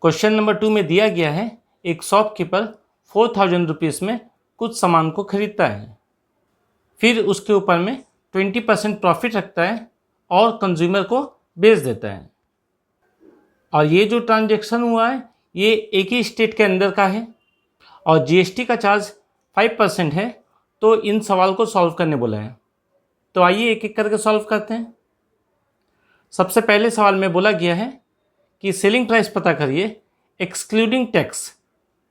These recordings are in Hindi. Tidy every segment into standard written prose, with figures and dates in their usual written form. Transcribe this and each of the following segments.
क्वेश्चन नंबर 2 में दिया गया है एक शॉपकीपर 4000 रुपीज़ में कुछ सामान को खरीदता है, फिर उसके ऊपर में 20% प्रॉफिट रखता है और कंज्यूमर को बेच देता है। और ये जो ट्रांजैक्शन हुआ है ये एक ही स्टेट के अंदर का है और जीएसटी का चार्ज 5% है। तो इन सवाल को सॉल्व करने बोला है, तो आइए एक एक करके सॉल्व करते हैं। सबसे पहले सवाल में बोला गया है कि सेलिंग प्राइस पता करिए excluding tax,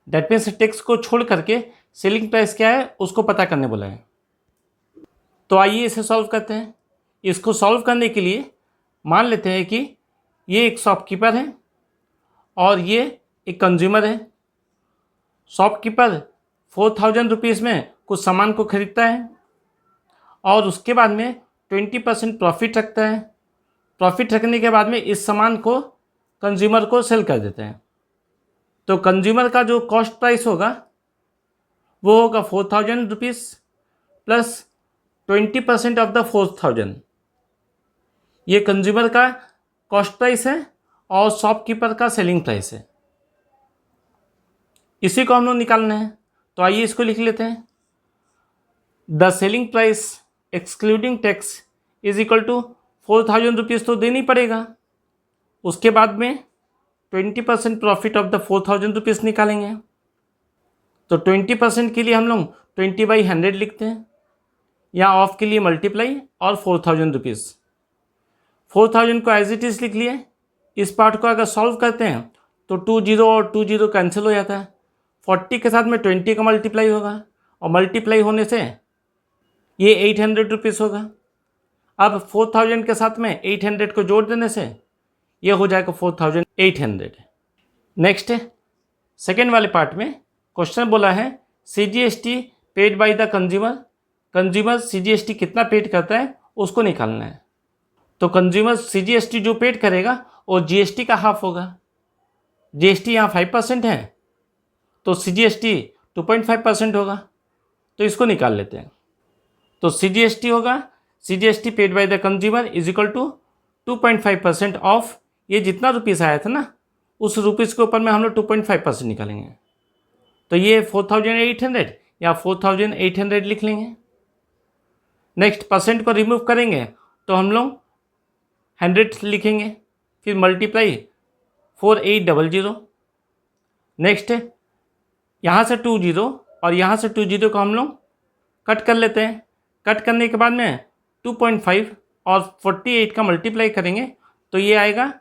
that means tax को छोड़ करके सेलिंग प्राइस क्या है उसको पता करने बोला है। तो आइए इसे सॉल्व करते हैं। इसको सॉल्व करने के लिए मान लेते हैं कि ये एक शॉपकीपर है और ये एक कंज्यूमर है। शॉपकीपर 4000 रुपीज़ में कुछ सामान को खरीदता है और उसके बाद में 20% प्रॉफिट रखता है। प्रॉफिट रखने के बाद में इस सामान को कंज्यूमर को सेल कर देते हैं। तो कंज्यूमर का जो कॉस्ट प्राइस होगा वो होगा 4000 रुपीज़ प्लस 20% ऑफ द 4000। ये कंज्यूमर का कॉस्ट प्राइस है और शॉपकीपर का सेलिंग प्राइस है। इसी को हम लोग निकालना है, तो आइए इसको लिख लेते हैं। The selling price excluding tax is equal to 4000 rupees तो देनी पड़ेगा। उसके बाद में 20% प्रॉफिट ऑफ द 4000 रुपीज़ निकालेंगे। तो 20% के लिए हम लोग 20/100 लिखते हैं, या ऑफ के लिए मल्टीप्लाई और 4000 रुपीज़। 4000 को एज इट इज़ लिख लिए। इस पार्ट को अगर सॉल्व करते हैं तो 20 और 20 कैंसिल हो जाता है। 40 के साथ में 20 का मल्टीप्लाई होगा और मल्टीप्लाई होने से ये 800 रुपीज़ होगा। अब 4000 के साथ में 800 को जोड़ देने से ये हो जाएगा 4800। नेक्स्ट सेकेंड वाले पार्ट में क्वेश्चन बोला है CGST paid by the consumer. Consumer CGST कितना पेड करता है उसको निकालना है। तो कंज्यूमर CGST जो पेड करेगा वो GST का हाफ होगा। GST यहाँ 5% है तो CGST 2.5% होगा। तो इसको निकाल लेते हैं। तो CGST होगा CGST paid by the consumer is equal to 2.5% of ये जितना रुपीज़ आया था ना उस रुपीज़ के ऊपर में हम लोग 2.5% निकालेंगे। तो ये 4800 या 4800 लिख लेंगे। नेक्स्ट परसेंट को रिमूव करेंगे तो हम लोग 100 लिखेंगे, फिर मल्टीप्लाई 4800। नेक्स्ट यहाँ से 20 और यहाँ से 20 को हम लोग कट कर लेते हैं। कट करने के बाद में 2.5 और 48 का मल्टीप्लाई करेंगे तो ये आएगा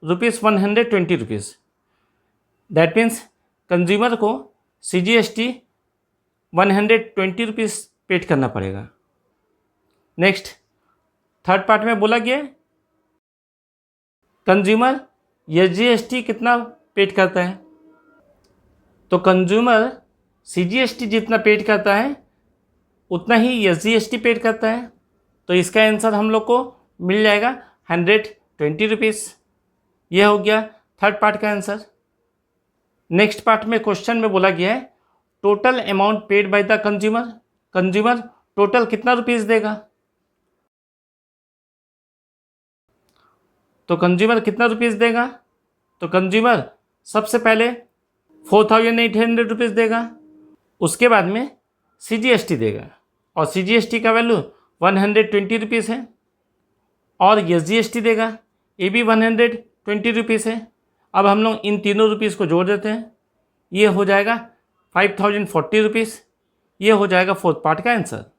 ₹120 रुपीज़। दैट मीन्स कंज्यूमर को CGST 120 रुपीज़ पेड करना पड़ेगा। नेक्स्ट थर्ड पार्ट में बोला गया कंज्यूमर SGST कितना पेड करता है। तो कंज्यूमर CGST जितना पेड करता है उतना ही SGST पेड करता है। तो इसका आंसर हम लोग को मिल जाएगा 120 रुपीज़। यह हो गया थर्ड पार्ट का आंसर। नेक्स्ट पार्ट में क्वेश्चन में बोला गया है total amount paid by the consumer. Consumer total कितना रुपीज़ देगा। तो कंज्यूमर कितना रुपीज़ देगा। तो कंज्यूमर सबसे पहले 4800 रुपीज़ देगा। उसके बाद में CGST देगा और CGST का वैल्यू 120 रुपीज़ है और SGST देगा, ये भी 120 रुपीज़ है। अब हम लोग इन तीनों रुपीज़ को जोड़ देते हैं, ये हो जाएगा 5040 रुपीज़। ये हो जाएगा फोर्थ पार्ट का आंसर।